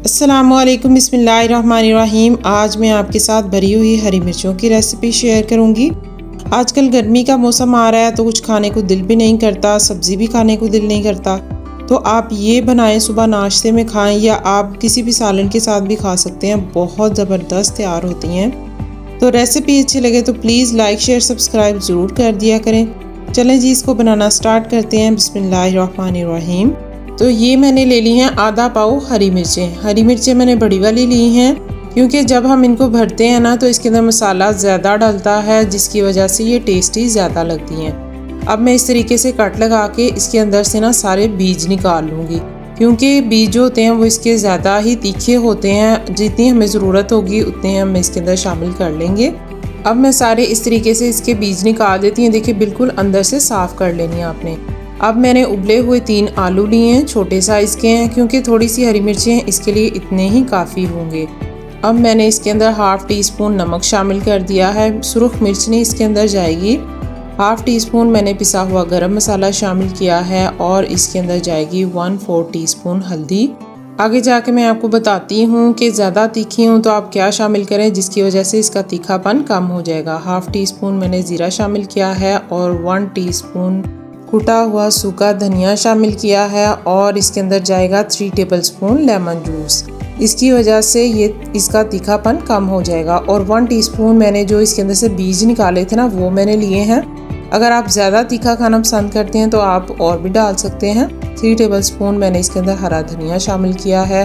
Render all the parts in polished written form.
अस्सलामुअलैकुम बिस्मिल्लाहिर्रहमानिर्रहीम। आज मैं आपके साथ भरी हुई हरी मिर्चों की रेसिपी शेयर करूंगी। आजकल गर्मी का मौसम आ रहा है तो कुछ खाने को दिल भी नहीं करता, सब्ज़ी भी खाने को दिल नहीं करता। तो आप ये बनाएं, सुबह नाश्ते में खाएं या आप किसी भी सालन के साथ भी खा सकते हैं। बहुत ज़बरदस्त तैयार होती हैं। तो रेसिपी अच्छी लगे तो प्लीज़ लाइक शेयर सब्सक्राइब ज़रूर कर दिया करें। चलें जी, इसको बनाना स्टार्ट करते हैं। बिस्मिल्लाहिर्रहमानिर्रहीम। तो ये मैंने ले ली हैं आधा पाव हरी मिर्चें। हरी मिर्चें मैंने बड़ी वाली ली हैं क्योंकि जब हम इनको भरते हैं ना तो इसके अंदर मसाला ज़्यादा डलता है, जिसकी वजह से ये टेस्टी ज़्यादा लगती हैं। अब मैं इस तरीके से कट लगा के इसके अंदर से ना सारे बीज निकाल लूँगी, क्योंकि बीज जो होते हैं वो इसके ज़्यादा ही तीखे होते हैं। जितनी हमें ज़रूरत होगी उतने हम इसके अंदर शामिल कर लेंगे। अब मैं सारे इस तरीके से इसके बीज निकाल देती हूँ। देखिए बिल्कुल अंदर से साफ़ कर लेनी है आपने। अब मैंने उबले हुए 3 आलू लिए हैं, छोटे साइज़ के हैं, क्योंकि थोड़ी सी हरी मिर्चें हैं, इसके लिए इतने ही काफ़ी होंगे। अब मैंने इसके अंदर हाफ़ टी स्पून नमक शामिल कर दिया है। सुरख मिर्च नहीं इसके अंदर जाएगी। हाफ़ टी स्पून मैंने पिसा हुआ गरम मसाला शामिल किया है और इसके अंदर जाएगी 1/4 टीस्पून हल्दी। आगे जाके मैं आपको बताती हूँ कि ज़्यादा तीखी हूँ तो आप क्या शामिल करें, जिसकी वजह से इसका तीखापन कम हो जाएगा। हाफ़ टी स्पून मैंने ज़ीरा शामिल किया है और 1 टीस्पून कुटा हुआ सूखा धनिया शामिल किया है और इसके अंदर जाएगा 3 टेबलस्पून लेमन जूस। इसकी वजह से ये इसका तीखापन कम हो जाएगा। और 1 टीस्पून मैंने जो इसके अंदर से बीज निकाले थे ना वो मैंने लिए हैं। अगर आप ज़्यादा तीखा खाना पसंद करते हैं तो आप और भी डाल सकते हैं। 3 टेबलस्पून मैंने इसके अंदर हरा धनिया शामिल किया है।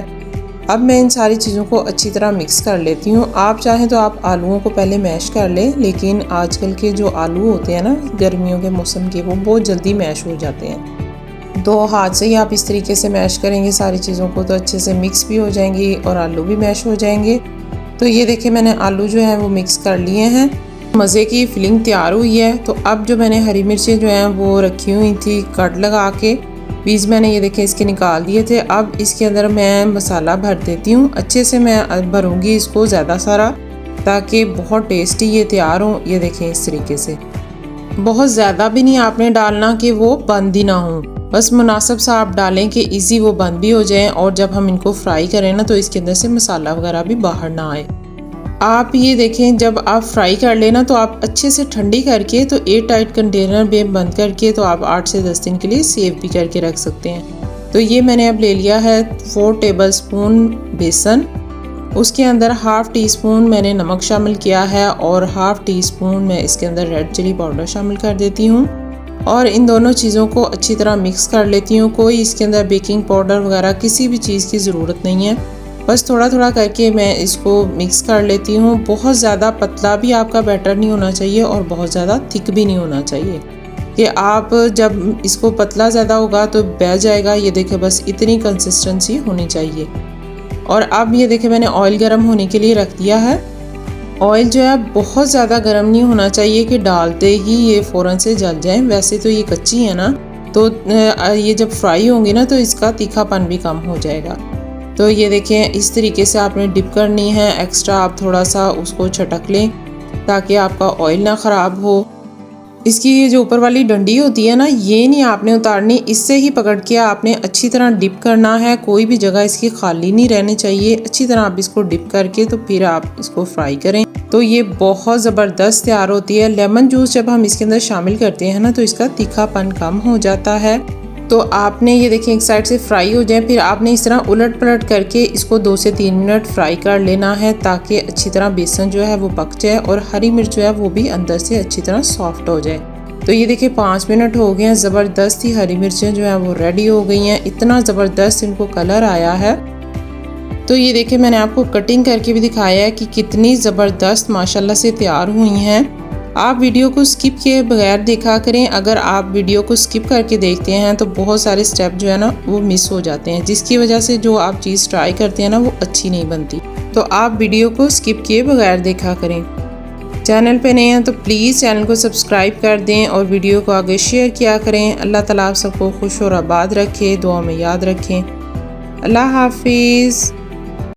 अब मैं इन सारी चीज़ों को अच्छी तरह मिक्स कर लेती हूँ। आप चाहें तो आप आलूओं को पहले मैश कर लें, लेकिन आजकल के जो आलू होते हैं ना गर्मियों के मौसम के, वो बहुत जल्दी मैश हो जाते हैं। 2 हाथ से ही आप इस तरीके से मैश करेंगे सारी चीज़ों को तो अच्छे से मिक्स भी हो जाएंगी और आलू भी मैश हो जाएंगे। तो ये देखिए मैंने आलू जो है वो मिक्स कर लिए हैं। मज़े की फिलिंग तैयार हुई है। तो अब जो मैंने हरी मिर्चें जो हैं वो रखी हुई थी कट लगा के, बीज मैंने ये देखें इसके निकाल दिए थे। अब इसके अंदर मैं मसाला भर देती हूँ। अच्छे से मैं भरूँगी इसको ज़्यादा सारा, ताकि बहुत टेस्टी ये तैयार हो। ये देखें इस तरीके से। बहुत ज़्यादा भी नहीं आपने डालना कि वो बंद ही ना हो, बस मुनासिब सा आप डालें कि इजी वो बंद भी हो जाए और जब हम इनको फ्राई करें ना तो इसके अंदर से मसाला वगैरह भी बाहर ना आए। आप ये देखें जब आप फ्राई कर लेना तो आप अच्छे से ठंडी करके तो एयर टाइट कंटेनर में बंद करके तो आप 8 से 10 दिन के लिए सेव भी करके रख सकते हैं। तो ये मैंने अब ले लिया है 4 टेबलस्पून बेसन। उसके अंदर हाफ़ टी स्पून मैंने नमक शामिल किया है और हाफ़ टी स्पून मैं इसके अंदर रेड चिली पाउडर शामिल कर देती हूँ और इन दोनों चीज़ों को अच्छी तरह मिक्स कर लेती हूँ। कोई इसके अंदर बेकिंग पाउडर वगैरह किसी भी चीज़ की ज़रूरत नहीं है, बस थोड़ा थोड़ा करके मैं इसको मिक्स कर लेती हूँ। बहुत ज़्यादा पतला भी आपका बैटर नहीं होना चाहिए और बहुत ज़्यादा थिक भी नहीं होना चाहिए कि आप जब इसको पतला ज़्यादा होगा तो बह जाएगा। ये देखें बस इतनी कंसिस्टेंसी होनी चाहिए। और अब ये देखें मैंने ऑयल गर्म होने के लिए रख दिया है। ऑयल जो है बहुत ज़्यादा गर्म नहीं होना चाहिए कि डालते ही ये फ़ौरन से जल जाए। वैसे तो ये कच्ची है ना, तो ये जब फ्राई होंगी ना तो इसका तीखापन भी कम हो जाएगा। तो ये देखें इस तरीके से आपने डिप करनी है। एक्स्ट्रा आप थोड़ा सा उसको छटक लें ताकि आपका ऑयल ना ख़राब हो। इसकी ये जो ऊपर वाली डंडी होती है ना, ये नहीं आपने उतारनी, इससे ही पकड़ के आपने अच्छी तरह डिप करना है। कोई भी जगह इसकी खाली नहीं रहनी चाहिए। अच्छी तरह आप इसको डिप करके तो फिर आप इसको फ्राई करें तो ये बहुत ज़बरदस्त तैयार होती है। लेमन जूस जब हम इसके अंदर शामिल करते हैं ना तो इसका तीखापन कम हो जाता है। तो आपने ये देखें एक साइड से फ्राई हो जाए, फिर आपने इस तरह उलट पलट करके इसको 2 से 3 मिनट फ्राई कर लेना है ताकि अच्छी तरह बेसन जो है वो पक जाए और हरी मिर्च जो है वो भी अंदर से अच्छी तरह सॉफ्ट हो जाए। तो ये देखिए 5 मिनट हो गए हैं। ज़बरदस्त ही हरी मिर्चें जो हैं वो रेडी हो गई हैं। इतना ज़बरदस्त इनको कलर आया है। तो ये देखिए मैंने आपको कटिंग करके भी दिखाया है कि कितनी ज़बरदस्त माशाल्लाह से तैयार हुई हैं। आप वीडियो को स्किप किए बगैर देखा करें। अगर आप वीडियो को स्किप करके देखते हैं तो बहुत सारे स्टेप जो है ना वो मिस हो जाते हैं, जिसकी वजह से जो आप चीज़ ट्राई करते हैं ना वो अच्छी नहीं बनती। तो आप वीडियो को स्किप किए बगैर देखा करें। चैनल पे नए हैं तो प्लीज़ चैनल को सब्सक्राइब कर दें और वीडियो को आगे शेयर किया करें। अल्लाह ताला आप सबको खुश और आबाद रखे, दुआ में याद रखें। अल्लाह हाफिज़।